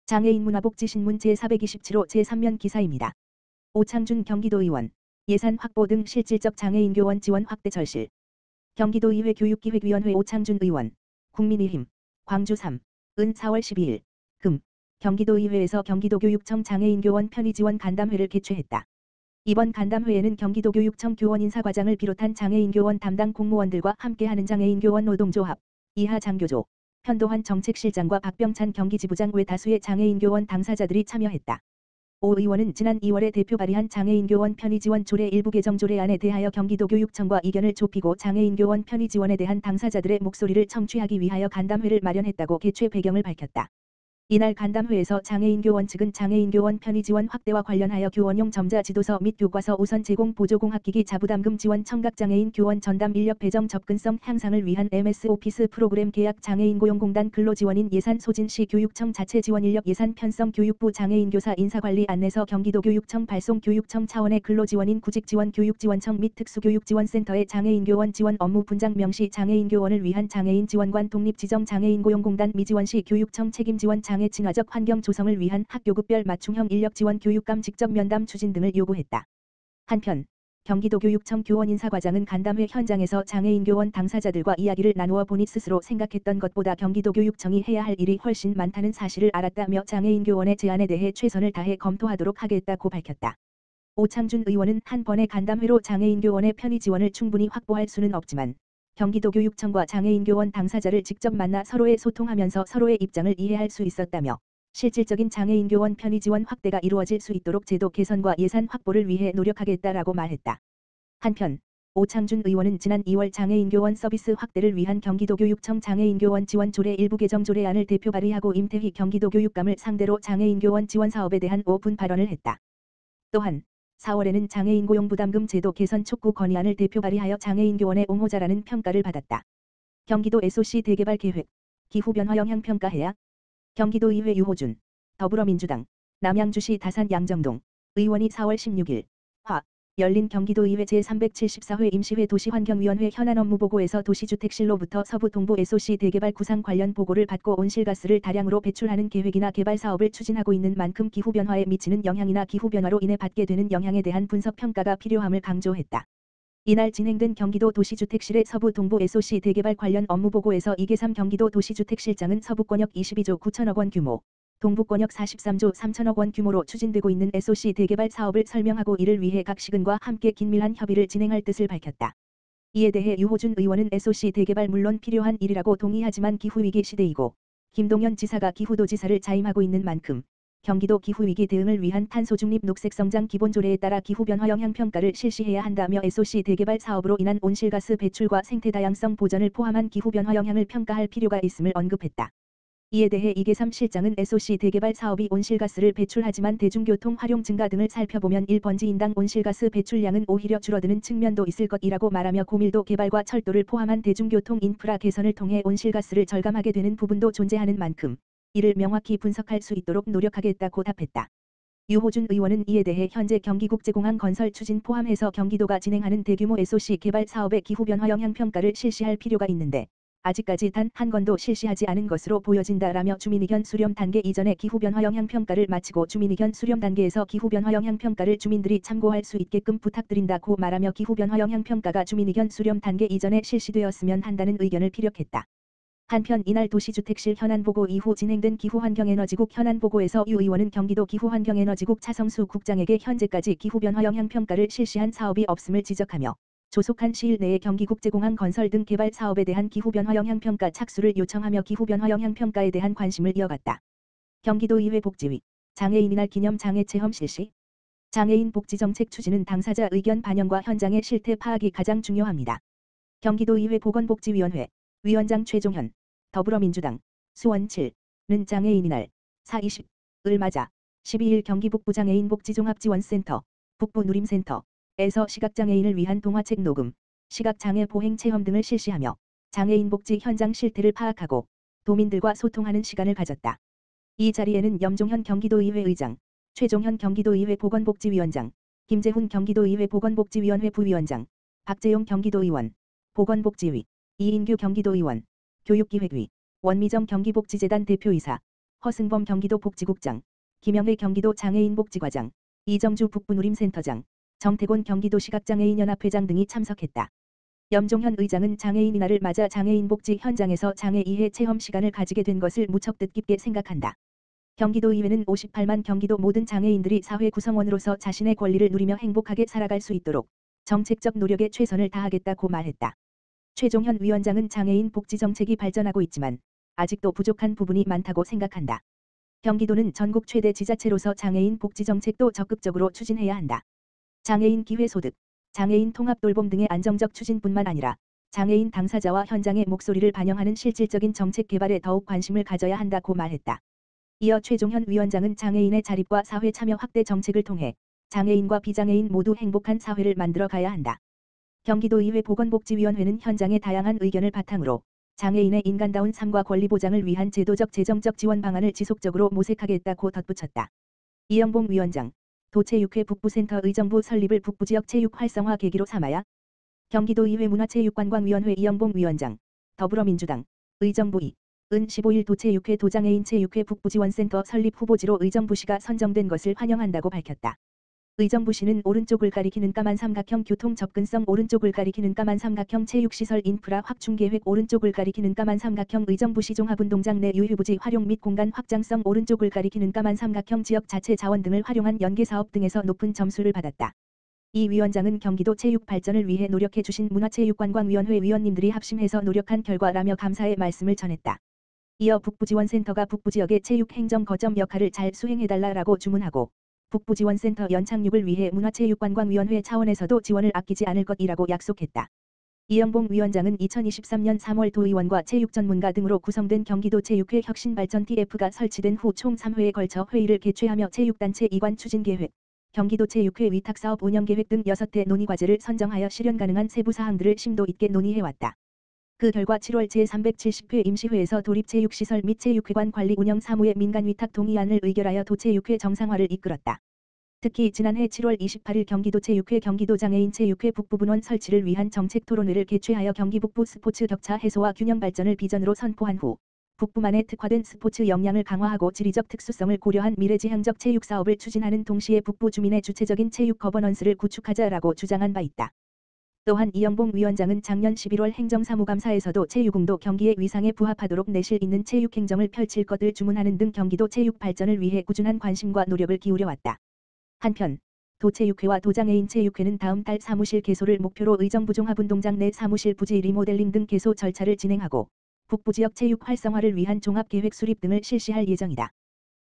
장애인 문화복지신문 제427호 제3면 기사입니다. 오창준 경기도의원, 예산 확보 등 실질적 장애인 교원 지원 확대 절실. 경기도의회 교육기획위원회 오창준 의원, 국민의힘, 광주 3, 은 4월 12일, 금, 경기도의회에서 경기도교육청 장애인 교원 편의 지원 간담회를 개최했다. 이번 간담회에는 경기도교육청 교원인사과장을 비롯한 장애인 교원 담당 공무원들과 함께하는 장애인 교원 노동조합, 이하 장교조, 편도환 정책실장과 박병찬 경기지부장 외 다수의 장애인 교원 당사자들이 참여했다. 오 의원은 지난 2월에 대표 발의한 장애인 교원 편의 지원 조례 일부 개정 조례안에 대하여 경기도교육청과 의견을 좁히고 장애인 교원 편의 지원에 대한 당사자들의 목소리를 청취하기 위하여 간담회를 마련했다고 개최 배경을 밝혔다. 이날 간담회에서 장애인 교원 측은 장애인 교원 편의 지원 확대와 관련하여 교원용 점자 지도서 및 교과서 우선 제공 보조공학기기 자부담금 지원 청각장애인 교원 전담 인력 배정 접근성 향상을 위한 MS 오피스 프로그램 계약 장애인 고용공단 근로지원인 예산 소진시 교육청 자체 지원 인력 예산 편성 교육부 장애인 교사 인사관리 안내서 경기도교육청 발송 교육청 차원의 근로지원인 구직지원 교육지원청 및 특수교육지원센터의 장애인 교원 지원 업무 분장 명시 장애인 교원을 위한 장애인 지원관 독립지정 장애인 고용공단 미지원시 교육청 책임지원 장애 친화적 환경 조성을 위한 학교급별 맞춤형 인력 지원 교육감 직접 면담 추진 등을 요구했다. 한편 경기도교육청 교원인사과장은 간담회 현장에서 장애인 교원 당사자들과 이야기를 나누어 보니 스스로 생각했던 것보다 경기도교육청이 해야 할 일이 훨씬 많다는 사실을 알았다며 장애인 교원의 제안에 대해 최선을 다해 검토하도록 하겠다고 밝혔다. 오창준 의원은 한 번의 간담회로 장애인 교원의 편의 지원을 충분히 확보할 수는 없지만 경기도교육청과 장애인 교원 당사자를 직접 만나 서로의 소통하면서 서로의 입장을 이해할 수 있었다며 실질적인 장애인 교원 편의 지원 확대가 이루어질 수 있도록 제도 개선과 예산 확보를 위해 노력하겠다라고 말했다. 한편 오창준 의원은 지난 2월 장애인 교원 서비스 확대를 위한 경기도교육청 장애인 교원 지원 조례 일부 개정 조례안을 대표 발의하고 임태희 경기도교육감을 상대로 장애인 교원 지원 사업에 대한 오픈 발언을 했다. 또한 4월에는 장애인 고용부담금 제도 개선 촉구 건의안을 대표 발의하여 장애인 교원의 옹호자라는 평가를 받았다. 경기도 SOC 대개발 계획, 기후변화 영향 평가해야. 경기도의회 유호준, 더불어민주당, 남양주시 다산 양정동, 의원이 4월 16일, 열린 경기도의회 제374회 임시회 도시환경위원회 현안 업무보고에서 도시주택실로부터 서부 동부 SOC 대개발 구상 관련 보고를 받고 온실가스를 다량으로 배출하는 계획이나 개발 사업을 추진하고 있는 만큼 기후변화에 미치는 영향이나 기후변화로 인해 받게 되는 영향에 대한 분석평가가 필요함을 강조했다. 이날 진행된 경기도 도시주택실의 서부 동부 SOC 대개발 관련 업무보고에서 이계삼 경기도 도시주택실장은 서부권역 22조 9천억 원 규모, 동부권역 43조 3천억 원 규모로 추진되고 있는 SOC 대개발 사업을 설명하고 이를 위해 각 시군과 함께 긴밀한 협의를 진행할 뜻을 밝혔다. 이에 대해 유호준 의원은 SOC 대개발 물론 필요한 일이라고 동의하지만 기후위기 시대이고 김동연 지사가 기후도지사를 자임하고 있는 만큼 경기도 기후위기 대응을 위한 탄소중립 녹색성장 기본조례에 따라 기후변화 영향평가를 실시해야 한다며 SOC 대개발 사업으로 인한 온실가스 배출과 생태다양성 보전을 포함한 기후변화 영향을 평가할 필요가 있음을 언급했다. 이에 대해 이계삼 실장은 SOC 대개발 사업이 온실가스를 배출하지만 대중교통 활용 증가 등을 살펴보면 1번지인당 온실가스 배출량은 오히려 줄어드는 측면도 있을 것이라고 말하며 고밀도 개발과 철도를 포함한 대중교통 인프라 개선을 통해 온실가스를 절감하게 되는 부분도 존재하는 만큼 이를 명확히 분석할 수 있도록 노력하겠다고 답했다. 유호준 의원은 이에 대해 현재 경기국제공항 건설 추진 포함해서 경기도가 진행하는 대규모 SOC 개발 사업의 기후변화 영향평가를 실시할 필요가 있는데 아직까지 단 한 건도 실시하지 않은 것으로 보여진다라며 주민의견 수렴 단계 이전에 기후변화 영향평가를 마치고 주민의견 수렴 단계에서 기후변화 영향평가를 주민들이 참고할 수 있게끔 부탁드린다고 말하며 기후변화 영향평가가 주민의견 수렴 단계 이전에 실시되었으면 한다는 의견을 피력했다. 한편 이날 도시주택실 현안보고 이후 진행된 기후환경에너지국 현안보고에서 유 의원은 경기도 기후환경에너지국 차성수 국장에게 현재까지 기후변화 영향평가를 실시한 사업이 없음을 지적하며 조속한 시일 내에 경기국제공항 건설 등 개발 사업에 대한 기후변화 영향평가 착수를 요청하며 기후변화 영향평가에 대한 관심을 이어갔다. 경기도의회 복지위, 장애인이날 기념 장애체험 실시. 장애인 복지정책 추진은 당사자 의견 반영과 현장의 실태 파악이 가장 중요합니다. 경기도의회 보건복지위원회, 위원장 최종현, 더불어민주당, 수원 7는 장애인이날 4.20을 맞아 12일 경기 북부장애인 복지종합지원센터, 북부누림센터, 에서 시각장애인을 위한 동화책 녹음, 시각장애 보행 체험 등을 실시하며 장애인 복지 현장 실태를 파악하고 도민들과 소통하는 시간을 가졌다. 이 자리에는 염종현 경기도의회 의장, 최종현 경기도의회 보건복지위원장, 김재훈 경기도의회 보건복지위원회 부위원장, 박재용 경기도의원, 보건복지위, 이인규 경기도의원, 교육기획위, 원미정 경기복지재단 대표이사, 허승범 경기도 복지국장, 김영회 경기도 장애인복지과장, 이정주 북부누림센터장, 정태곤 경기도 시각장애인연합회장 등이 참석했다. 염종현 의장은 장애인 이날을 맞아 장애인 복지 현장에서 장애 이해 체험 시간을 가지게 된 것을 무척 뜻깊게 생각한다. 경기도의회는 58만 경기도 모든 장애인들이 사회 구성원으로서 자신의 권리를 누리며 행복하게 살아갈 수 있도록 정책적 노력에 최선을 다하겠다고 말했다. 최종현 위원장은 장애인 복지 정책이 발전하고 있지만 아직도 부족한 부분이 많다고 생각한다. 경기도는 전국 최대 지자체로서 장애인 복지 정책도 적극적으로 추진해야 한다. 장애인 기회소득, 장애인 통합돌봄 등의 안정적 추진뿐만 아니라 장애인 당사자와 현장의 목소리를 반영하는 실질적인 정책 개발에 더욱 관심을 가져야 한다고 말했다. 이어 최종현 위원장은 장애인의 자립과 사회 참여 확대 정책을 통해 장애인과 비장애인 모두 행복한 사회를 만들어 가야 한다. 경기도의회 보건복지위원회는 현장의 다양한 의견을 바탕으로 장애인의 인간다운 삶과 권리 보장을 위한 제도적 재정적 지원 방안을 지속적으로 모색하겠다고 덧붙였다. 이영봉 위원장, 도체육회 북부센터 의정부 설립을 북부지역 체육 활성화 계기로 삼아야. 경기도의회 문화체육관광위원회 이영봉 위원장, 더불어민주당, 의정부 2, 은 15일 도체육회 도장애인 체육회 북부지원센터 설립 후보지로 의정부시가 선정된 것을 환영한다고 밝혔다. 의정부시는 오른쪽을 가리키는 까만 삼각형 교통 접근성 오른쪽을 가리키는 까만 삼각형 체육시설 인프라 확충계획 오른쪽을 가리키는 까만 삼각형 의정부시 종합운동장 내 유휴부지 활용 및 공간 확장성 오른쪽을 가리키는 까만 삼각형 지역 자체 자원 등을 활용한 연계사업 등에서 높은 점수를 받았다. 이 위원장은 경기도 체육 발전을 위해 노력해 주신 문화체육관광위원회 위원님들이 합심해서 노력한 결과라며 감사의 말씀을 전했다. 이어 북부지원센터가 북부지역의 체육행정 거점 역할을 잘 수행해달라라고 주문하고 북부지원센터 연착륙을 위해 문화체육관광위원회 차원에서도 지원을 아끼지 않을 것이라고 약속했다. 이영봉 위원장은 2023년 3월 도의원과 체육전문가 등으로 구성된 경기도 체육회 혁신발전 TF가 설치된 후 총 3회에 걸쳐 회의를 개최하며 체육단체 이관 추진계획, 경기도 체육회 위탁사업 운영계획 등 6대 논의과제를 선정하여 실현 가능한 세부사항들을 심도 있게 논의해왔다. 그 결과 7월 제370회 임시회에서 도립체육시설 및 체육회관 관리 운영 사무의 민간위탁 동의안을 의결하여 도체육회 정상화를 이끌었다. 특히 지난해 7월 28일 경기도체육회 경기도장애인체육회 북부분원 설치를 위한 정책토론회를 개최하여 경기북부 스포츠 격차 해소와 균형 발전을 비전으로 선포한 후 북부만의 특화된 스포츠 역량을 강화하고 지리적 특수성을 고려한 미래지향적 체육사업을 추진하는 동시에 북부 주민의 주체적인 체육 거버넌스를 구축하자라고 주장한 바 있다. 또한 이영봉 위원장은 작년 11월 행정사무감사에서도 체육응도 경기의 위상에 부합하도록 내실 있는 체육행정을 펼칠 것을 주문하는 등 경기도 체육 발전을 위해 꾸준한 관심과 노력을 기울여왔다. 한편 도체육회와 도장애인체육회는 다음 달 사무실 개소를 목표로 의정부 종합운동장 내 사무실 부지 리모델링 등 개소 절차를 진행하고 북부지역 체육 활성화를 위한 종합계획 수립 등을 실시할 예정이다.